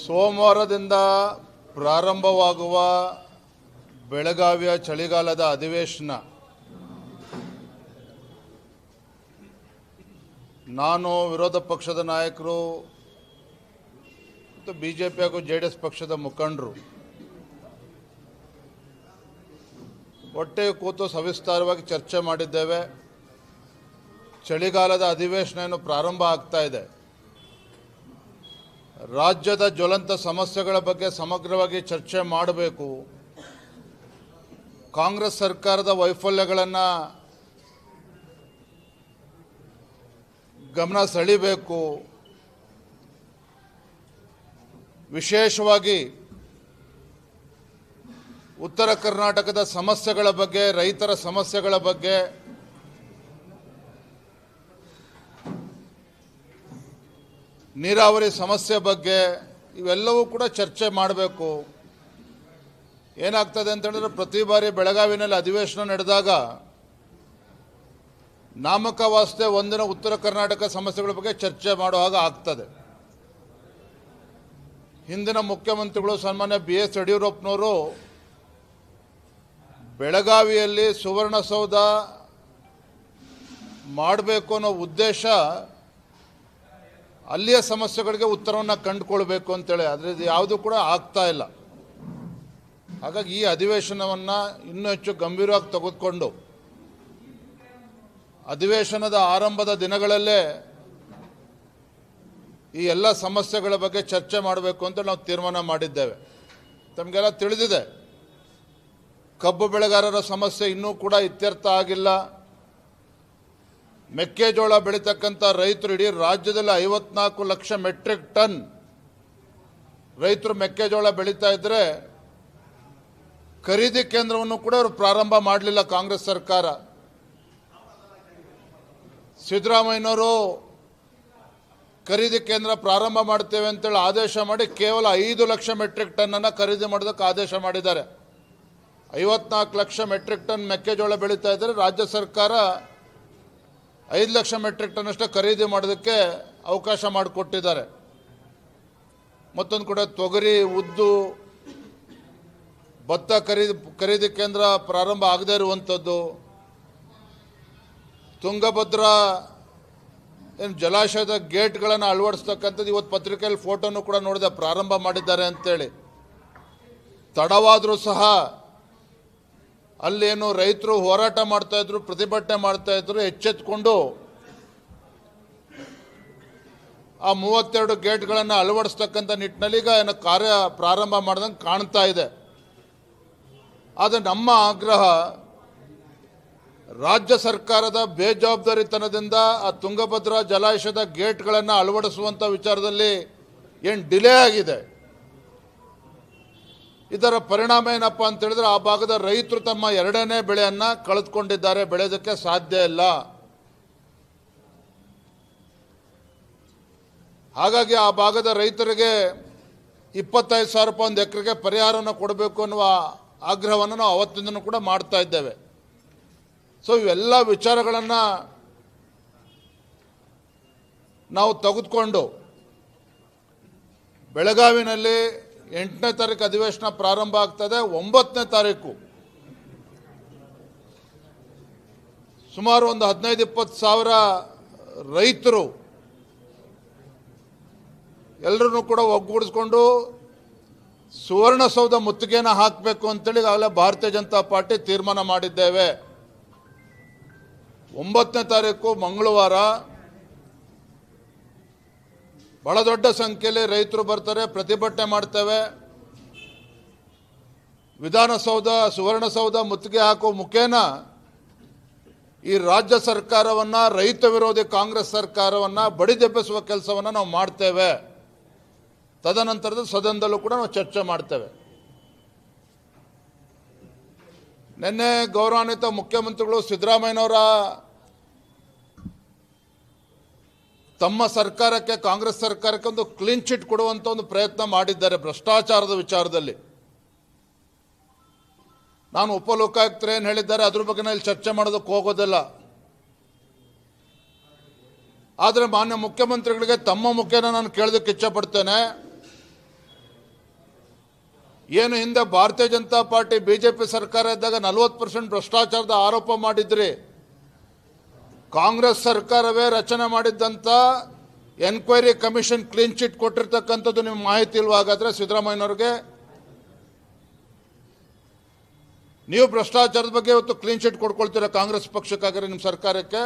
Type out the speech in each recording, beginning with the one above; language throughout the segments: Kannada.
ಸೋಮವಾರದಿಂದ ಪ್ರಾರಂಭವಾಗುವ ಬೆಳಗಾವಿಯ ಚಳಿಗಾಲದ ಅಧಿವೇಶನ ನಾನು ವಿರೋಧ ಪಕ್ಷದ ನಾಯಕರು ಮತ್ತು ಬಿಜೆಪಿ ಹಾಗೂ ಜೆಡಿಎಸ್ ಪಕ್ಷದ ಮುಖಂಡರು ಒಟ್ಟೆ ಕೂತು ಸವಿಸ್ತಾರವಾಗಿ ಚರ್ಚೆ ಮಾಡಿದ್ದೇವೆ. ಚಳಿಗಾಲದ ಅಧಿವೇಶನ ಏನು ಪ್ರಾರಂಭ ಆಗ್ತಾ ಇದೆ. ರಾಜ್ಯದ ಜ್ವಲಂತ ಸಮಸ್ಯೆಗಳ ಬಗ್ಗೆ ಸಮಗ್ರವಾಗಿ ಚರ್ಚೆ ಮಾಡಬೇಕು. ಕಾಂಗ್ರೆಸ್ ಸರ್ಕಾರದ ವೈಫಲ್ಯಗಳನ್ನು ಗಮನ ಸೆಳೆಯಬೇಕು. ವಿಶೇಷವಾಗಿ ಉತ್ತರ ಕರ್ನಾಟಕದ ಸಮಸ್ಯೆಗಳ ಬಗ್ಗೆ, ರೈತರ ಸಮಸ್ಯೆಗಳ ಬಗ್ಗೆ, ನೀರಾವರಿ ಸಮಸ್ಯೆ ಬಗ್ಗೆ ಇವೆಲ್ಲವೂ ಕೂಡ ಚರ್ಚೆ ಮಾಡಬೇಕು. ಏನಾಗ್ತದೆ ಅಂತ ಹೇಳಿದ್ರೆ, ಪ್ರತಿ ಬಾರಿ ಬೆಳಗಾವಿನಲ್ಲಿ ಅಧಿವೇಶನ ನಡೆದಾಗ ನಾಮಕವಾಸ್ತೆ ಒಂದಿನ ಉತ್ತರ ಕರ್ನಾಟಕ ಸಮಸ್ಯೆಗಳ ಬಗ್ಗೆ ಚರ್ಚೆ ಮಾಡೋ ಹಾಗೆ ಆಗ್ತದೆ. ಹಿಂದಿನ ಮುಖ್ಯಮಂತ್ರಿಗಳು ಸನ್ಮಾನ್ಯ BS ಯಡಿಯೂರಪ್ಪನವರು ಬೆಳಗಾವಿಯಲ್ಲಿ ಸುವರ್ಣಸೌಧ ಮಾಡಬೇಕು ಅನ್ನೋ ಉದ್ದೇಶ ಅಲ್ಲಿಯ ಸಮಸ್ಯೆಗಳಿಗೆ ಉತ್ತರವನ್ನು ಕಂಡುಕೊಳ್ಬೇಕು ಅಂತೇಳಿ, ಆದರೆ ಇದು ಯಾವುದೂ ಕೂಡ ಆಗ್ತಾ ಇಲ್ಲ. ಹಾಗಾಗಿ ಈ ಅಧಿವೇಶನವನ್ನು ಇನ್ನೂ ಹೆಚ್ಚು ಗಂಭೀರವಾಗಿ ತೆಗೆದುಕೊಂಡು ಅಧಿವೇಶನದ ಆರಂಭದ ದಿನಗಳಲ್ಲೇ ಈ ಎಲ್ಲ ಸಮಸ್ಯೆಗಳ ಬಗ್ಗೆ ಚರ್ಚೆ ಮಾಡಬೇಕು ಅಂತ ನಾವು ತೀರ್ಮಾನ ಮಾಡಿದ್ದೇವೆ. ತಮಗೆಲ್ಲ ತಿಳಿದಿದೆ, ಕಬ್ಬು ಬೆಳೆಗಾರರ ಸಮಸ್ಯೆ ಇನ್ನೂ ಕೂಡ ಇತ್ಯರ್ಥ ಆಗಿಲ್ಲ. ಮೆಕ್ಕೆಜೋಳ ಬೆಳೀತಕ್ಕಂಥ ರೈತರು ಇಡೀ ರಾಜ್ಯದಲ್ಲಿ 54 ಲಕ್ಷ ಮೆಟ್ರಿಕ್ ಟನ್ ರೈತರು ಮೆಕ್ಕೆಜೋಳ ಬೆಳೀತಾ ಇದ್ದರೆ ಖರೀದಿ ಕೇಂದ್ರವನ್ನು ಕೂಡ ಅವರು ಪ್ರಾರಂಭ ಮಾಡಲಿಲ್ಲ ಕಾಂಗ್ರೆಸ್ ಸರ್ಕಾರ. ಸಿದ್ದರಾಮಯ್ಯನವರು ಖರೀದಿ ಕೇಂದ್ರ ಪ್ರಾರಂಭ ಮಾಡ್ತೇವೆ ಅಂತೇಳಿ ಆದೇಶ ಮಾಡಿ ಕೇವಲ 5 ಲಕ್ಷ ಮೆಟ್ರಿಕ್ ಟನ್ನನ್ನು ಖರೀದಿ ಮಾಡೋದಕ್ಕೆ ಆದೇಶ ಮಾಡಿದ್ದಾರೆ. 54 ಲಕ್ಷ ಮೆಟ್ರಿಕ್ ಟನ್ ಮೆಕ್ಕೆಜೋಳ ಬೆಳೀತಾ ಇದ್ದರೆ ರಾಜ್ಯ ಸರ್ಕಾರ 5 ಲಕ್ಷ ಮೆಟ್ರಿಕ್ ಟನ್ ಅಷ್ಟೇ ಖರೀದಿ ಮಾಡೋದಕ್ಕೆ ಅವಕಾಶ ಮಾಡಿಕೊಟ್ಟಿದ್ದಾರೆ. ಮತ್ತೊಂದು ಕಡೆ ತೊಗರಿ, ಉದ್ದು, ಭತ್ತ ಖರೀದಿ ಕೇಂದ್ರ ಪ್ರಾರಂಭ ಆಗದೇ ಇರುವಂಥದ್ದು, ತುಂಗಭದ್ರಾ ಏನು ಜಲಾಶಯದ ಗೇಟ್ಗಳನ್ನು ಅಳವಡಿಸ್ತಕ್ಕಂಥದ್ದು, ಇವತ್ತು ಪತ್ರಿಕೆಯಲ್ಲಿ ಫೋಟೋನು ಕೂಡ ನೋಡಿದೆ, ಪ್ರಾರಂಭ ಮಾಡಿದ್ದಾರೆ ಅಂತೇಳಿ. ತಡವಾದರೂ ಸಹ ಅಲ್ಲೇನು ರೈತರು ಹೋರಾಟ ಮಾಡ್ತಾಯಿದ್ರು, ಪ್ರತಿಭಟನೆ ಮಾಡ್ತಾಯಿದ್ರು, ಎಚ್ಚೆತ್ತುಕೊಂಡು ಆ 32 ಗೇಟ್ಗಳನ್ನು ಅಳವಡಿಸ್ತಕ್ಕಂಥ ನಿಟ್ಟಿನಲ್ಲಿ ಈಗ ಏನು ಕಾರ್ಯ ಪ್ರಾರಂಭ ಮಾಡ್ದಂಗೆ ಕಾಣ್ತಾ ಇದೆ. ಆದರೆ ನಮ್ಮ ಆಗ್ರಹ, ರಾಜ್ಯ ಸರ್ಕಾರದ ಬೇಜವಾಬ್ದಾರಿತನದಿಂದ ಆ ತುಂಗಭದ್ರಾ ಜಲಾಶಯದ ಗೇಟ್ಗಳನ್ನು ಅಳವಡಿಸುವಂಥ ವಿಚಾರದಲ್ಲಿ ಏನು ಡಿಲೇ ಆಗಿದೆ, ಇದರ ಪರಿಣಾಮ ಏನಪ್ಪ ಅಂತ ಹೇಳಿದ್ರೆ ಆ ಭಾಗದ ರೈತರು ತಮ್ಮ 2ನೇ ಬೆಳೆಯನ್ನು ಕಳೆದುಕೊಂಡಿದ್ದಾರೆ, ಬೆಳೆಯೋದಕ್ಕೆ ಸಾಧ್ಯ ಇಲ್ಲ. ಹಾಗಾಗಿ ಆ ಭಾಗದ ರೈತರಿಗೆ 25,000 ರೂಪಾಯಿ ಒಂದು ಎಕರೆಗೆ ಪರಿಹಾರವನ್ನು ಕೊಡಬೇಕು ಅನ್ನುವ ಆಗ್ರಹವನ್ನು ನಾವು ಅವತ್ತಿಂದನೂ ಕೂಡ ಮಾಡ್ತಾ ಇದ್ದೇವೆ. ಸೊ ಇವೆಲ್ಲ ವಿಚಾರಗಳನ್ನು ನಾವು ತೆಗೆದುಕೊಂಡು ಬೆಳಗಾವಿನಲ್ಲಿ 8ನೇ ತಾರೀಕು ಅಧಿವೇಶನ ಪ್ರಾರಂಭ ಆಗ್ತದೆ. 9ನೇ ತಾರೀಕು ಸುಮಾರು ಒಂದು 15-20 ಸಾವಿರ ರೈತರು ಎಲ್ಲರೂ ಕೂಡ ಒಗ್ಗೂಡಿಸ್ಕೊಂಡು ಸುವರ್ಣಸೌಧ ಮುತ್ತಿಗೆಯನ್ನು ಹಾಕಬೇಕು ಅಂತೇಳಿ ಈಗಾಗಲೇ ಭಾರತೀಯ ಜನತಾ ಪಾರ್ಟಿ ತೀರ್ಮಾನ ಮಾಡಿದ್ದೇವೆ. 9ನೇ ತಾರೀಕು ಮಂಗಳವಾರ ಬಹಳ ದೊಡ್ಡ ಸಂಖ್ಯೆಯಲ್ಲಿ ರೈತರು ಬರ್ತಾರೆ, ಪ್ರತಿಭಟನೆ ಮಾಡ್ತೇವೆ. ವಿಧಾನಸೌಧ ಸುವರ್ಣಸೌಧ ಮುತ್ತಿಗೆ ಹಾಕುವ ಮುಖೇನ ಈ ರಾಜ್ಯ ಸರ್ಕಾರವನ್ನು, ರೈತ ವಿರೋಧಿ ಕಾಂಗ್ರೆಸ್ ಸರ್ಕಾರವನ್ನು ಬಡಿದೆಬ್ಬಿಸುವ ಕೆಲಸವನ್ನು ನಾವು ಮಾಡ್ತೇವೆ. ತದನಂತರದ ಸದನದಲ್ಲೂ ಕೂಡ ನಾವು ಚರ್ಚೆ ಮಾಡ್ತೇವೆ. ನಿನ್ನೆ ಗೌರವಾನ್ವಿತ ಮುಖ್ಯಮಂತ್ರಿಗಳು ಸಿದ್ದರಾಮಯ್ಯನವರ ತಮ್ಮ ಸರ್ಕಾರಕ್ಕೆ, ಕಾಂಗ್ರೆಸ್ ಸರ್ಕಾರಕ್ಕೆ ಒಂದು ಕ್ಲೀನ್ ಚಿಟ್ ಕೊಡುವಂಥ ಒಂದು ಪ್ರಯತ್ನ ಮಾಡಿದ್ದಾರೆ ಭ್ರಷ್ಟಾಚಾರದ ವಿಚಾರದಲ್ಲಿ. ನಾನು ಉಪಲೋಕಾಯುಕ್ತರು ಏನು ಹೇಳಿದ್ದಾರೆ ಅದ್ರ ಬಗ್ಗೆ ನಾನು ಇಲ್ಲಿ ಚರ್ಚೆ ಮಾಡೋದಕ್ಕೆ ಹೋಗೋದಿಲ್ಲ. ಆದರೆ ಮಾನ್ಯ ಮುಖ್ಯಮಂತ್ರಿಗಳಿಗೆ ತಮ್ಮ ಮುಖೇನ ನಾನು ಕೇಳೋದಕ್ಕೆ ಇಚ್ಛೆಪಡ್ತೇನೆ. ಏನು ಹಿಂದೆ ಭಾರತೀಯ ಜನತಾ ಪಾರ್ಟಿ ಬಿಜೆಪಿ ಸರ್ಕಾರ ಇದ್ದಾಗ 40% ಭ್ರಷ್ಟಾಚಾರದ ಆರೋಪ ಮಾಡಿದ್ರಿ. ಕಾಂಗ್ರೆಸ್ ಸರ್ಕಾರವೇ ರಚನೆ ಮಾಡಿದ್ದಂಥ ಎನ್ಕ್ವೈರಿ ಕಮಿಷನ್ ಕ್ಲೀನ್ ಚಿಟ್ ಕೊಟ್ಟಿರ್ತಕ್ಕಂಥದ್ದು ನಿಮ್ಗೆ ಮಾಹಿತಿ ಇಲ್ವಾ? ಹಾಗಾದ್ರೆ ಸಿದ್ದರಾಮಯ್ಯನವ್ರಿಗೆ ನೀವು ಭ್ರಷ್ಟಾಚಾರದ ಬಗ್ಗೆ ಇವತ್ತು ಕ್ಲೀನ್ ಚಿಟ್ ಕೊಡ್ಕೊಳ್ತೀರಾ ಕಾಂಗ್ರೆಸ್ ಪಕ್ಷಕ್ಕಾಗರೆ ನಿಮ್ಮ ಸರ್ಕಾರಕ್ಕೆ?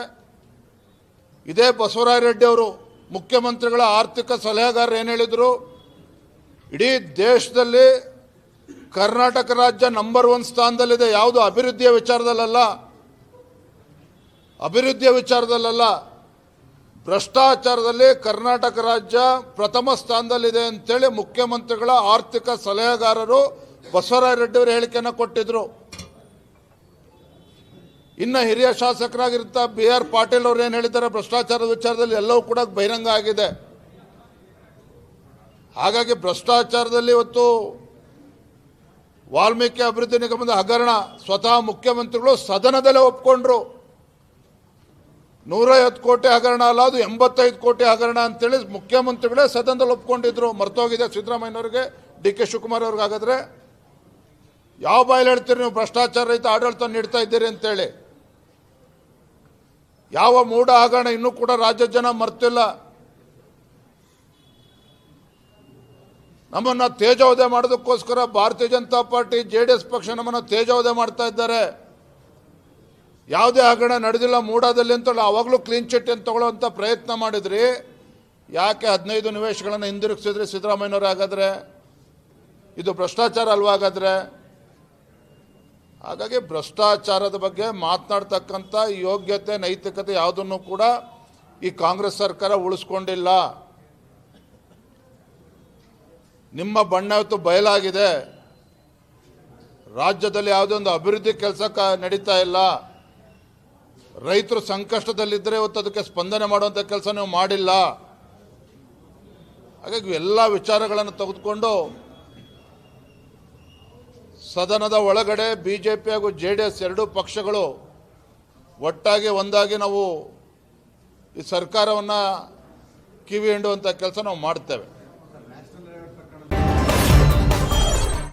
ಇದೇ ಬಸವರಾಜ ರೆಡ್ಡಿ ಅವರು ಮುಖ್ಯಮಂತ್ರಿಗಳ ಆರ್ಥಿಕ ಸಲಹೆಗಾರರು ಏನು ಹೇಳಿದರು? ಇಡೀ ದೇಶದಲ್ಲಿ ಕರ್ನಾಟಕ ರಾಜ್ಯ ನಂಬರ್ 1 ಸ್ಥಾನದಲ್ಲಿದೆ. ಯಾವುದು ಅಭಿವೃದ್ಧಿಯ ವಿಚಾರದಲ್ಲ, ಭ್ರಷ್ಟಾಚಾರದಲ್ಲಿ ಕರ್ನಾಟಕ ರಾಜ್ಯ ಪ್ರಥಮ ಸ್ಥಾನದಲ್ಲಿದೆ ಅಂತೇಳಿ ಮುಖ್ಯಮಂತ್ರಿಗಳ ಆರ್ಥಿಕ ಸಲಹೆಗಾರರು ಬಸವರಾಜ ರೆಡ್ಡಿ ಅವರು ಹೇಳಿಕೆಯನ್ನು ಕೊಟ್ಟಿದ್ರು. ಇನ್ನು ಹಿರಿಯ ಶಾಸಕರಾಗಿರ್ತ BR ಪಾಟೀಲ್ ಅವರು ಏನು ಹೇಳಿದ್ದಾರೆ ಭ್ರಷ್ಟಾಚಾರದ ವಿಚಾರದಲ್ಲಿ ಎಲ್ಲವೂ ಕೂಡ ಬಹಿರಂಗ ಆಗಿದೆ. ಹಾಗಾಗಿ ಭ್ರಷ್ಟಾಚಾರದಲ್ಲಿ ಇವತ್ತು ವಾಲ್ಮೀಕಿ ಅಭಿವೃದ್ಧಿ ನಿಗಮದ ಹಗರಣ ಸ್ವತಃ ಮುಖ್ಯಮಂತ್ರಿಗಳು ಸದನದಲ್ಲೇ ಒಪ್ಕೊಂಡ್ರು. 150 ಕೋಟಿ ಹಗರಣ ಅಲ್ಲ, ಅದು 85 ಕೋಟಿ ಹಗರಣ ಅಂತೇಳಿ ಮುಖ್ಯಮಂತ್ರಿಗಳೇ ಸದನದಲ್ಲಿ ಒಪ್ಕೊಂಡಿದ್ರು. ಮರ್ತೋಗಿದೆ ಸಿದ್ದರಾಮಯ್ಯನವ್ರಿಗೆ, DK ಶಿವಕುಮಾರ್ ಅವ್ರಿಗೆ. ಹಾಗಾದ್ರೆ ಯಾವ ಬಾಯಲ್ಲಿ ಹೇಳ್ತೀರಿ ನೀವು ಭ್ರಷ್ಟಾಚಾರ ರಹಿತ ಆಡಳಿತ ನೀಡ್ತಾ ಇದ್ದೀರಿ ಅಂತೇಳಿ? ಯಾವ ಮೂಢ ಹಗರಣ ಇನ್ನೂ ಕೂಡ ರಾಜ್ಯದ ಜನ ಮರ್ತಿಲ್ಲ. ನಮ್ಮನ್ನು ತೇಜೋವಧೆ ಮಾಡೋದಕ್ಕೋಸ್ಕರ ಭಾರತೀಯ ಜನತಾ ಪಾರ್ಟಿ JDS ಪಕ್ಷ ನಮ್ಮನ್ನು ತೇಜೋವಧೆ ಮಾಡ್ತಾ ಇದ್ದಾರೆ. ಯಾವುದೇ ಹಗರಣ ನಡೆದಿಲ್ಲ ಮೂಡಾದಲ್ಲಿ ಅಂತೇಳಿ ಅವಾಗಲೂ ಕ್ಲೀನ್ ಚಿಟ್ ಅಂತ ತಗೊಳ್ಳೋವಂಥ ಪ್ರಯತ್ನ ಮಾಡಿದ್ರಿ. ಯಾಕೆ 15 ನಿವೇಶಗಳನ್ನು ಹಿಂದಿರುಗಿಸಿದ್ರಿ ಸಿದ್ದರಾಮಯ್ಯನವರು? ಹಾಗಾದರೆ ಇದು ಭ್ರಷ್ಟಾಚಾರ ಅಲ್ವಾ? ಹಾಗಾಗಿ ಭ್ರಷ್ಟಾಚಾರದ ಬಗ್ಗೆ ಮಾತನಾಡ್ತಕ್ಕಂಥ ಯೋಗ್ಯತೆ ನೈತಿಕತೆ ಯಾವುದನ್ನು ಕೂಡ ಈ ಕಾಂಗ್ರೆಸ್ ಸರ್ಕಾರ ಉಳಿಸ್ಕೊಂಡಿಲ್ಲ. ನಿಮ್ಮ ಬಣ್ಣ ಇವತ್ತು ಬಯಲಾಗಿದೆ. ರಾಜ್ಯದಲ್ಲಿ ಯಾವುದೇ ಒಂದು ಅಭಿವೃದ್ಧಿ ಕೆಲಸ ನಡೀತಾ ಇಲ್ಲ. ರೈತರು ಸಂಕಷ್ಟದಲ್ಲಿದ್ದರೆ ಇವತ್ತು ಅದಕ್ಕೆ ಸ್ಪಂದನೆ ಮಾಡುವಂಥ ಕೆಲಸ ನೀವು ಮಾಡಿಲ್ಲ. ಹಾಗಾಗಿ ಎಲ್ಲ ವಿಚಾರಗಳನ್ನು ತೆಗೆದುಕೊಂಡು ಸದನದ ಒಳಗಡೆ BJP ಹಾಗೂ JDS ಎರಡೂ ಪಕ್ಷಗಳು ಒಟ್ಟಾಗಿ ಒಂದಾಗಿ ನಾವು ಈ ಸರ್ಕಾರವನ್ನು ಕಿವಿ ಹಿಂಡುವಂಥ ಕೆಲಸ ನಾವು ಮಾಡ್ತೇವೆ.